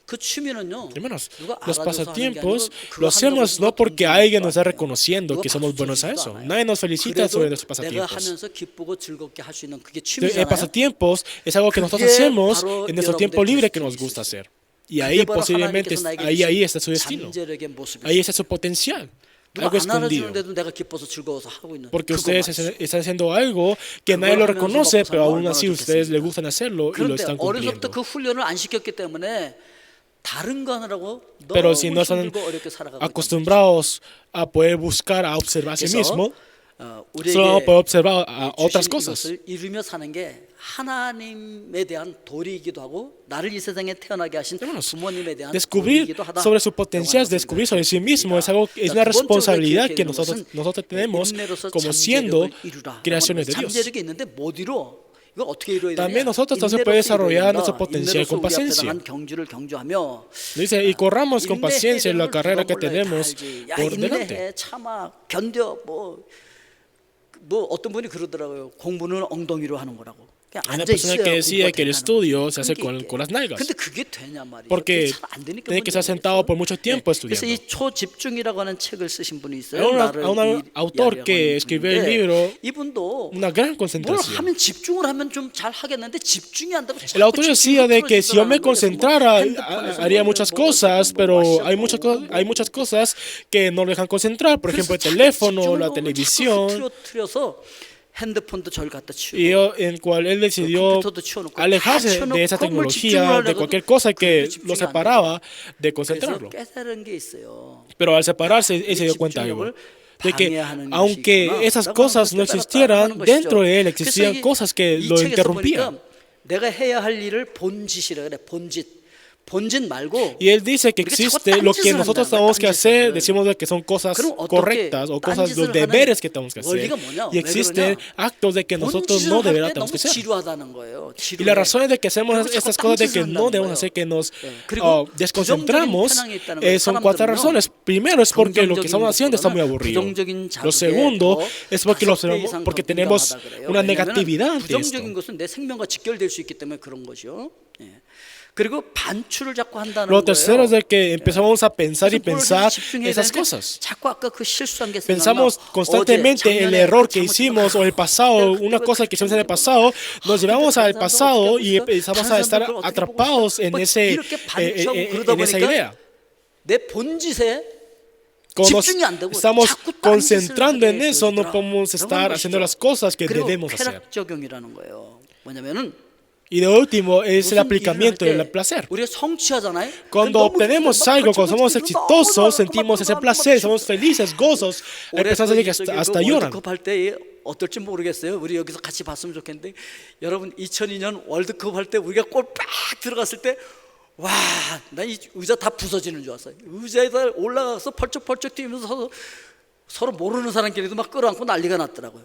그 취미는요. Hermanos, 누가 los 알아줘서 하는 게 pasatiempos 아니고 그거 lo hacemos 한다고 no 누가 porque 돈 alguien 주는 nos está 것도 아니에요. reconociendo 누가 que somos 박수 buenos a 주지도 eso. 않아요. Nadie nos felicita 그래도 sobre nuestros 내가 pasatiempos. 하면서 기쁘고 즐겁게 할 수 있는 그게 El 취미잖아요. pasatiempos es algo que nosotros 그게 hacemos 바로 en nuestro tiempo 여러분들의 libre que nos destiny gusta 있어요. hacer. Y 그게 ahí 바로 posiblemente, 하나님께서 나에게 ahí 주신 está su destino. 잠재력의 모습이죠. Ahí está su potencial. 누가 Algo 안 escondido. 알아주는데도 내가 기뻐서 즐거워서 하고 있는 Porque 그거 ustedes 맞죠. están haciendo algo que nadie lo reconoce, pero aún así ustedes les gustan hacerlo y lo 그런데 están 어려서부터 cumpliendo. 그 훈련을 안 시켰기 때문에 다른 거 하느라고 Pero 너무 si no están 힘들고 어렵게 살아가고 있는 acostumbrados a poder buscar, a observar a sí 그래서, mismo, 우리에게 solo vamos a poder observar a 주신 otras cosas. 이것을 이루며 사는 게 하나님에 대한 도리이기도 하고 나를 이 세상에 태어나게 하신 Hermanos, 부모님에 대한 descubrir 도리이기도 하다. sobre sus potenciales, descubrir sobre sí mismo es algo, es una responsabilidad que nosotros tenemos como siendo creaciones de Dios. 잠재력이 있는데 못 이루어. 이거 어떻게 이루어야 되냐? También nosotros no se puede desarrollar nuestro potencial con paciencia. 경주를 경주하며 Dice, y corramos con paciencia en la 인내해야 carrera que 되는 걸 tenemos 알지. 야, por 인내해, delante. 참아, 견뎌. 뭐 어떤 분이 그러더라고요. 공부는 엉덩이로 하는 거라고. 그냥 Hay una 앉아 persona 있어야 que decía 공부가 que el 된다는 estudio se hace 그런 게 con las nalgas. 근데 그게 되냐 말이에요. Porque 그게 잘안 되니까 tiene que estar 문제예요. sentado por mucho tiempo 그래서 estudiando. 이 초집중이라고 하는 책을 쓰신 분이 있어요. Hay 나를 un autor que escribió el libro 이분도 Una gran 뭘 concentración. 하면 집중을 하면 좀 잘 하겠는데 집중이 안 되고 El autor decía de que si yo me concentrara haría muchas cosas, pero hay muchas cosas que no dejan concentrar, por ejemplo el teléfono, la televisión, 틀어서 핸드폰도 저를 갖다 치우고 y en cual él decidió alejarse de esa tecnología, de cualquier cosa que lo separaba de 그래서 concentrarlo. 깨달은 게 있어요. Pero al separarse, él se dio cuenta de algo. De que aunque esas cosas no existieran, dentro de él existían cosas que lo interrumpían. 내가 해야 할 일을 본짓이라 그래. 본짓. 본진 말고 Y él dice que 우리가 자꾸 existe lo que 딴짓을 nosotros 한다는 tenemos que 거야, hacer, 딴짓을. decimos de que son cosas 그럼 어떻게 correctas o cosas, los 딴짓을 deberes 하는 que tenemos que hacer. 원리가 뭐냐? Y 왜 existen 그러냐? actos de que nosotros 본짓을 no de 할 verdad 때 tenemos 너무 que hacer. 지루하다는 거예요. Y la razón es de que hacemos 그리고 estas 자꾸 cosas de que 딴짓을 no 한다는 debemos 거예요. hacer, que nos 그리고 desconcentramos. 부정적인 편향이 있다는 거예요. Son cuatro 사람들은요. razones. Primero es porque lo que estamos haciendo está muy aburrido. 부정적인 Lo 자극에 segundo 더 es porque, 다섯 배 이상 porque 더 tenemos 민감하다 그래요. una 왜냐하면 negatividad ante 부정적인 esto. 것은 내 생명과 직결될 수 있기 때문에 그런 것이요. 예. 그리고 반출을 자꾸 한다는 Lo tercero es 거예요. de que empezamos a pensar y 그래서 뭘 pensar 집중해야 esas 되는데 cosas. 자꾸 아까 그 실수한 게 Pensamos 생각나. constantemente 어제, el 작년에 error que 잘못했던 hicimos 거. o el pasado, una cosa que hicimos en el pasado, nos llevamos al pasado y empezamos a estar atrapados en esa idea. 내 본짓에 Cuando 집중이 안 되고 estamos 자꾸 딴짓을 concentrando en 하게 eso, no 되더라. podemos estar 이런 haciendo 것이죠. las cosas que 그리고 debemos hacer. 쾌락 적용이라는 거예요. 뭐냐면은 Y de último es el 무슨 aplicamiento 일을 할 del 때 placer. 우리가 성취하잖아요. Cuando obtenemos algo, cuando somos exitosos, sentimos ese placer, somos felices, gozos. Hay personas que hasta lloran. 월드컵 할 때 어떨지 모르겠어요. 우리 여기서 같이 봤으면 좋겠는데 여러분 2002년 월드컵 할 때 우리가 골 빡 들어갔을 때 와, 나 이 의자 다 부서지는 줄 알았어요. 의자에다 올라가서 펄쩍펄쩍 뛰면서 서로 모르는 사람끼리도 막 끌어안고 난리가 났더라고요.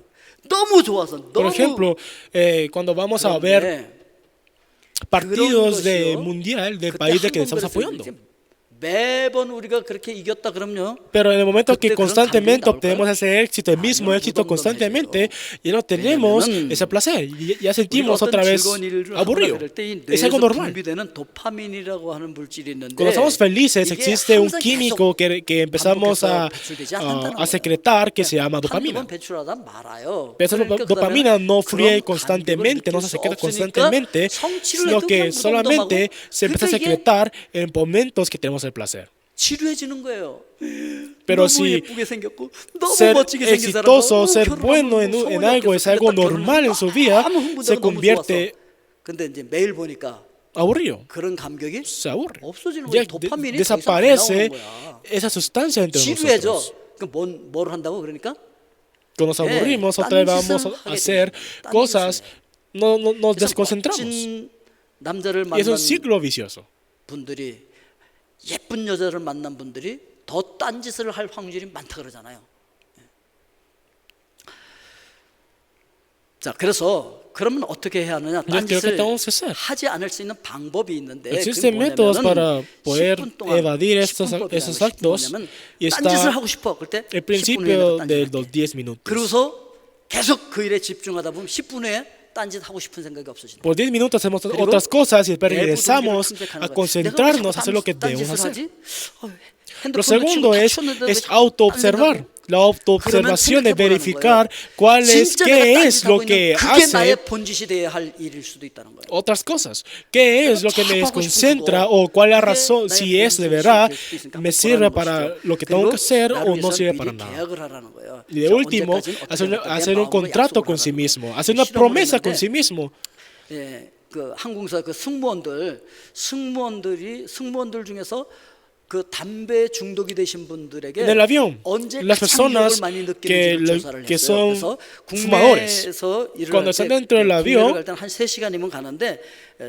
너무 좋아서 Por 너무 ejemplo, cuando vamos a ver 그런데 partidos de 것이요. mundial del 그때 país del que 한번 estamos 그랬어요. apoyando. 이제 매번 우리가 그렇게 이겼다 그럼요. Pero en el momento que 그때 그런 constantemente 감정이 obtenemos 나올까요? ese éxito, el mismo 아니요, éxito 무덤덤해져요. constantemente, ya no tenemos 왜냐면은 ese placer. Ya 우리가 sentimos 어떤 otra vez 즐거운 일을 하거나 aburrido. 그럴 때 이 Es algo 뇌에서 normal. 분비되는 도파민이라고 하는 물질이 있는데 Cuando estamos felices 이게 existe un 항상 químico que empezamos 반복해서 배출되지 않는다는 a 거예요. secretar que se llama 한두 번 dopamina. 배출하다 말아요. Pero esa 그러니까 dopamina 그다음에는 no fluye 그런 constantemente, 감격을 no 느낄 se 수 secreta 없으니까 constantemente, 성취를 sino 해도 que 그냥 solamente 무덤덤하고 se empieza a 그러니까 이게 secretar en momentos que tenemos el placer. 지루해지는 거예요. Pero 너무 si 예쁘게 생겼고 너무 ser 멋지게 생긴 사람, exitoso, 너무 ser 결혼하고 bueno 뭐 en 소원이 algo es 없겠어. algo 근데 딱 normal en su vida, 너무 흥분되고 se 너무 convierte 좋았어. 근데 이제 매일 보니까 aburrido, 그런 감격이 se aburre. 없어지는 Ya 거예요. 도파민이 desaparece 더 이상 안 나오는 거야. esa sustancia entre 지루해져. nosotros. 그럼 뭘 한다고 그러니까? Cuando nos aburrimos, otra vez vamos a hacer cosas, nos desconcentramos. 멋진 남자를 Y es un 만난 ciclo vicioso. 분들이 예쁜 여자를 만난 분들이 더 딴짓을 할 확률이 많다 그러잖아요. 자, 그래서 그러면 어떻게 해야 하느냐? Yo creo que 딴짓을 tenemos que hacer. 하지 않을 수 있는 방법이 있는데 Existen 그게 métodos para 뭐냐면은 poder 10분 동안 evadir esos 10분법이라는 actos 것이 뭐냐면 y 딴짓을 está 하고 싶어. 그럴 때 el 10분 principio 후에 de 딴짓할게. los 10 minutos. 그러고서 계속 그 일에 집중하다 보면 10분 후에 딴짓 하고 싶은 생각이 없어진다. Por 10 minutos hacemos 그리고 otras cosas y después 내부 regresamos 동기를 탐색하는 a 거예요. concentrarnos, 내가 a hacer lo que 딴짓을 debemos hacer. 하지? Lo 핸드폰도 segundo 치고 다 es 쳤는데도 자꾸 autoobservar. 딴짓하고. La autoobservación es 그러면 verificar cuál es, 진짜 qué 내가 es lo 딴짓하고 que 있는 그게 나의 hace 본짓이 돼야 할 일일 수도 있다는 거예요. otras cosas. ¿Qué es lo que me 자꾸 하고 싶은 desconcentra 그거. o cuál es la 그게 razón? 나의 Si es de 본짓이 verdad, 될 수도 있으니까 me 한번 sirve 보라는 para 것이죠. lo que tengo que hacer 그리고 o no 나를 sirve 위해서 para 미리 nada. 계약을 하라는 거예요. Y de 자, último, 언제까지는 어떻게 hacer un 마음으로 contrato 약속을 con sí 하라는 mismo, 거예요. hacer una 실험을 promesa con 했는데 sí mismo. 예, 그 항공사 그 승무원들 중에서 그 담배 중독이 되신 분들에게 En el avión, 언제 las 가장 personas 유혹을 많이 que, 느끼는지를 조사를 que 했어요. son 그래서 fumadores, 국내에서 일을 cuando 할 están 때 dentro del avión, 일단 한 3시간이면 가는데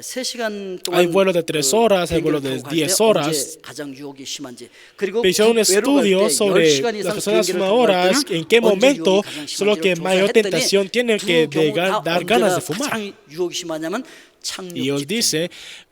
3시간 동안 hay vuelos de 3 horas, hay 비행기를 vuelos de 타고 갈 때 10 horas. 언제 가장 유혹이 심한지 그리고 Hizo un 외로 갈 estudio 때 sobre 10시간 las 이상 personas 비행기를 타고 갈 fumadoras, 때는 en qué 언제 momento 유혹이 가장 son los que 심한지를 mayor 조사했더니 tentación tienen que 두 경우 다 dar ganas de 언제가 fumar. 가장 유혹이 심하냐면 Y 착륙 os 직전. dice,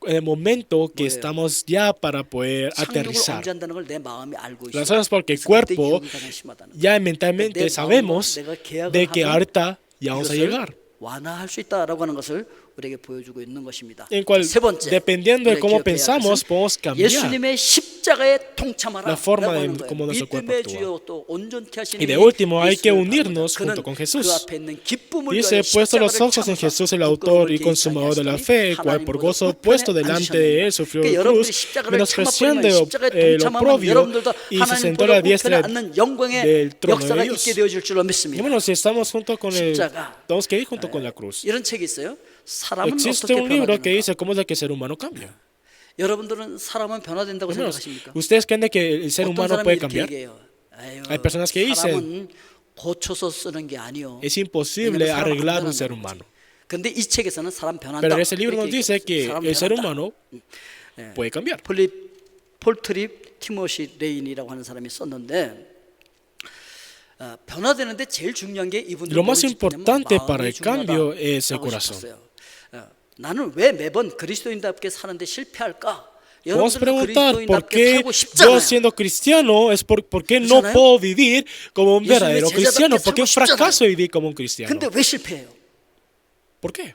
en el momento que 뭐예요? estamos ya para poder 착륙을 aterrizar. 언제 한다는 걸 내 마음이 알고 있어요. La razón es porque el 그래서 그때 cuerpo 유혹이 가장 심하다는 거예요. ya mentalmente 내 sabemos 마음으로 내가 계약을 de que 하면 ahorita ya vamos a 이것을 llegar. 완화할 수 있다라고 하는 것을 우리에게 보여주고 있는 것입니다. En cual, 세 번째, dependiendo de 우리가 cómo 기억해야 할 pensamos, 것은 podemos cambiar 예수님의 십자가에 동참하라. la forma 라고 de 하는 거예요. cómo nuestro cuerpo 믿음의 actúa. 주여 또 온전케 하시는 Y de 이의 último, hay que 예수를 unirnos 바라보라. junto con 그는 Jesús. 그 앞에 있는 기쁨을 Dice, 위하여 puesto los 십자가를 ojos en 참으사 Jesús, el 그 autor y 기쁨을 consumador de la 계획하였으니 fe, cual 하나님 por 보다 gozo 우편에 puesto delante de él sufrió 그러니까 la 여러분들이 cruz, 십자가를 menospreciando 참아버리면 십자가에 el 동참하면 oprobio 여러분들도 y se sentó a 하나님보다 la 우편에 diestra 앉는 영광의 del trono 역사가 de Dios. 있게 되어질 줄로 Y 믿습니다. bueno, si estamos junto con el, 십자가. tenemos que ir junto con la cruz. 이런 책이 있어요. 사람은 Existe 어떻게 un libro que 변화되는가? dice cómo es el que el ser humano cambia. 여러분들은 사람은 변화된다고 Hermanos, 생각하십니까? ¿ustedes creen de que el ser 어떤 humano 사람이 puede 이렇게 cambiar? 얘기해요. 아유, Hay personas que dicen, 사람은 고쳐서 쓰는 게 아니요. Es imposible arreglar un ser humano. 근데 이 책에서는 사람 변한다. Pero ese libro nos 이렇게 dice que 얘기해요. 사람 el ser 변한다. humano puede cambiar. 폴트립 티모시 레인이라고 하는 사람이 썼는데 변화되는데 제일 중요한 게 이분들 Lo más importante para el cambio es el corazón. 나는 왜 매번 그리스도인답게 사는데 실패할까? Vamos a 여러분들은 preguntar por 그리스도인답게 qué 살고 싶잖아요. yo siendo cristiano es por qué no ¿그렇잖아요? puedo vivir como un verdadero 예수님의 cristiano, 제자답게 por qué 살고 싶잖아요. fracaso vivir como un cristiano. 근데 왜 실패해요? ¿Por qué?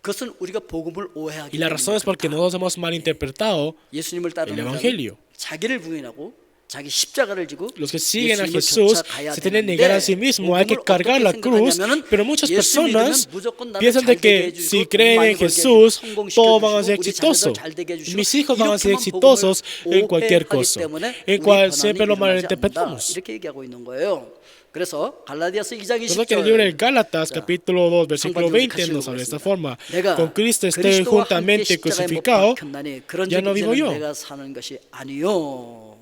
그것은 우리가 복음을 오해하기 Y la razón es porque 때문에 nosotros hemos malinterpretado 예수님을 따르는 자는 evangelio. 자기를 부인하고 자기 십자가를 지고 Los que siguen a 예수님을 Jesús 쫓아 가야 se tienen que negar a sí mismo, hay que 복음을 cargar la 어떻게 cruz, 생각하냐면은 pero muchas 예수 믿으면 personas 무조건 나를 piensan de 잘 되게 que 해주시고 si 돈 creen 많이 en 벌게 Jesús, 해주시고 todos van a ser 성공시켜주시고 우리 자녀들 exitosos. 잘 되게 해주시고 Mis hijos van a ser 이렇게만 exitosos 복음을 en cualquier 오해하기 cosa, 때문에 en 우리 cual 변화는 siempre lo 일어나지 malinterpretamos. 않는다. 이렇게 얘기하고 있는 거예요. 그래서 갈라디아서 2장 Entonces que en el libro de 20절 Gálatas, capítulo 2, versículo 상반절을 20, 같이 nos habla de esta 읽어보겠습니다. forma. 내가 Con Cristo estoy 그리스도와 함께 juntamente 십자가에 못 crucificado, 박혔나니 그런 ya no vivo 이제는 yo. 내가 사는 것이 아니요.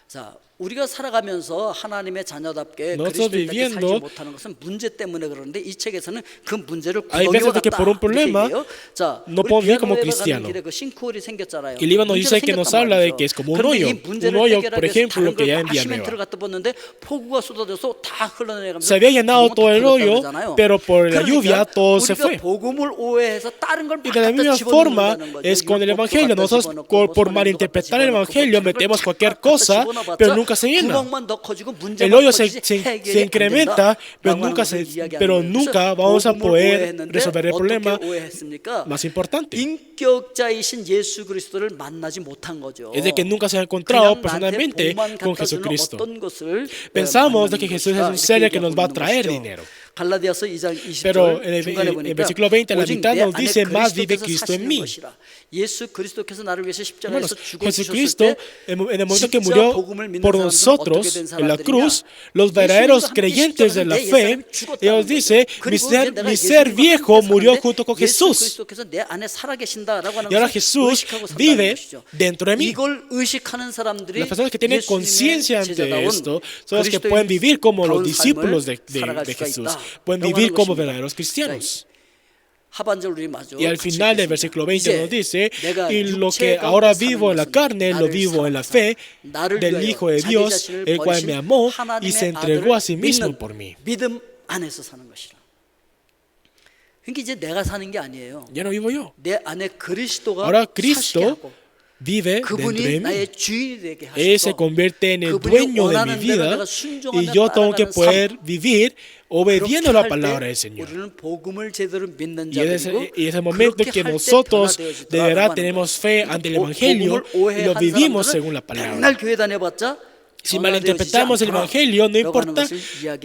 자, 우리가 살아가면서 하나님의 자녀답게 Nosotros 그리스도인답게 살지 viviendo, 못하는 것은 문제 때문에 그러는데 이 책에서는 그 문제를 hay 구덩이와 veces de que 같다 por un problema 이렇게 얘기해요. 자, no 우리 podemos vivir como 비아노에바 가는 cristiano. 길에 그 싱크홀이 생겼잖아요. El Líbano 문제가 dice que nos 생겼단 habla de 말이죠. que es como un 그런데 hoyo, 이 문제를 un hoyo, 해결하기 por 위해서 ejemplo, 다른 lo que 걸 ya en 막 시멘트를 Villanueva. 갖다 붓는데 폭우가 쏟아져서 다 흘러내려가면서 Se había llenado 구멍 다 todo el 뚫렸다고 hoyo, 그러잖아요. pero por la 그러니까 lluvia todo se 우리가 fue. 복음을 오해해서 다른 걸 막 Y de la 갖다 misma forma 집어넣는다는 거죠. es con el 율법도 Evangelio. 갖다 Nosotros 집어넣고 por 선행도 malinterpretar 갖다 el 집어넣고 Evangelio 그걸 metemos 쫙 cualquier 갖다 cosa, 집어넣어봤자 pero nunca se llena. 구멍만 더 커지고 문제만 El hoyo 커지지 se 해결이 안 incrementa, 된다. pero 라고 하는 nunca, 것을 이야기하는 pero 거예요. nunca 그래서 vamos a 복음을 poder 오해했는데 resolver el problema 어떻게 오해했습니까? más importante. 인격자이신 예수 그리스도를 만나지 못한 거죠. Es de que nunca se ha encontrado 그냥 나한테 personalmente 복만 con 갖다 주는 Jesucristo. 어떤 것을 Pensamos de que 만나는 Jesús es 것이다. un ser 이렇게 que nos va a 얘기하고 traer 있는 dinero. 것이죠. 갈라디아서 2장 20절 Pero en 중간에 el 보니까 versículo 20, a la 오직 mitad 내 nos 안에 dice, más vive 그리스도께서 Cristo en 사시는 mí. 것이라. 예수 그리스도께서 나를 위해서 십자가에서 Hermanos, 죽어 주셨을 Jesucristo, 때 en el momento que 진짜 murió 복음을 믿는 por 사람들은 nosotros 어떻게 된 en la 사람들이냐? cruz, los verdaderos creyentes de la fe, ellos dicen, mi ser viejo murió junto con Jesús. 그리스도께서 내 안에 살아계신다라고 하는 Y ahora 것을 Jesús 의식하고 산다는 vive 것이죠. dentro de mí. 이걸 의식하는 사람들이 Las personas que tienen 예수님의 conciencia ante 제자다운 esto son los que pueden vivir como los discípulos de Jesús, pueden vivir como verdaderos cristianos. 하반절 우리 마저 Y al 같이 final del 읽겠습니다. versículo 20 nos dice, 내가 y lo 육체 que 가운데 ahora 사는 vivo en la 것은 carne, lo 나를 vivo en la 사랑하사 fe 나를 del 위하여 Hijo de 자기 Dios, 자신을 el cual 버리신 me amó y 하나님의 se entregó a sí 아들을 mismo 믿는 por mí. 믿음 안에서 사는 것이라. 그러니까 이제 내가 사는 게 아니에요. Ya no vivo yo. 내 안에 그리스도가 Ahora 사시게 Cristo 하고 vive dentro de 그분이 mí. 나의 주인이 되게 Él se 하셔서 convierte en el 그분이 dueño de mi 원하는 대로 vida 내가 순종하며 y yo tengo que 따라가는 poder 삶. vivir obediendo la palabra del Señor. 우리는 복음을 제대로 믿는 Y es 자들이고 ese momento que nosotros de verdad tenemos fe ante el Evangelio y lo vivimos según la palabra. 맨날 교회 다녀봤자 Si malinterpretamos el Evangelio, no importa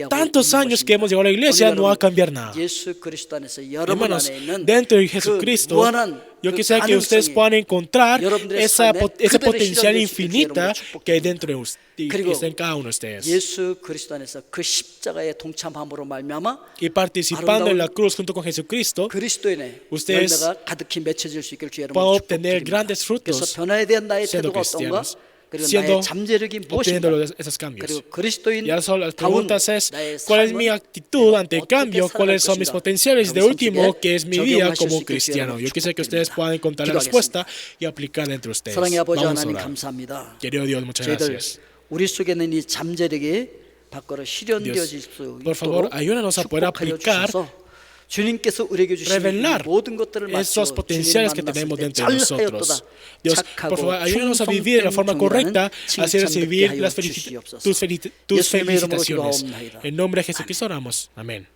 tantos años que hemos llegado a la iglesia, no va a cambiar nada. 예수 그리스도 안에서 여러분 Hermanos, 안에 있는 dentro de 그 Jesucristo, 무한한 yo 그 quisiera que ustedes 가능성이 puedan encontrar 여러분들의 esa, 삶에 ese 그대로 potencial 실현될 수 있게 infinita 여러분을 que hay dentro de ustedes, que 그리고 está en cada uno de ustedes. 예수 그리스도 안에서 그 십자가에 동참함으로 말미암아 Y participando en la cruz junto con Jesucristo, 그리스도인의 ustedes 열매가 가득히 맺혀질 수 있길 주 여러분 puedan obtener 축복드립니다. grandes frutos 그래서 변화에 대한 나의 siendo 태도가 어떤가? cristianos, 그리고 siendo 나의 잠재력이 무엇인가? obteniendo esos cambios. 그리고 그리스도인 Y ahora son las 다운 preguntas es, 나의 ¿cuál es 삶은 mi actitud ante el 어떻게 cambio? 살아갈 ¿Cuáles son mis 것인가? potenciales? Y de 여러분 último, 성격에 ¿qué es mi vida 적용하실 como 수 있길 주 cristiano? 여러분 Yo quisiera que ustedes 축복드립니다. puedan encontrar la 기도하겠습니다. respuesta y aplicarla entre ustedes. 사랑의 아버지 Vamos a 하나님 orar. 감사합니다. Querido Dios, muchas 저희들 gracias. 우리 속에 있는 이 잠재력이 밖으로 실현되어질 수 por favor, 있도록 ayúdanos a poder 축복하여 aplicar, 주셔서 주님께서 우리에게 주신 revelar 모든 것들을 esos 마치고 potenciales 주님 que tenemos 만났을 때 dentro de nosotros. 잘하였도다. Dios, 착하고 por favor, ayúdanos a vivir de la forma correcta, así recibir tus felicitaciones. 예수님의 이름으로 En nombre de 기도하옵나이다. Jesucristo oramos. Amén.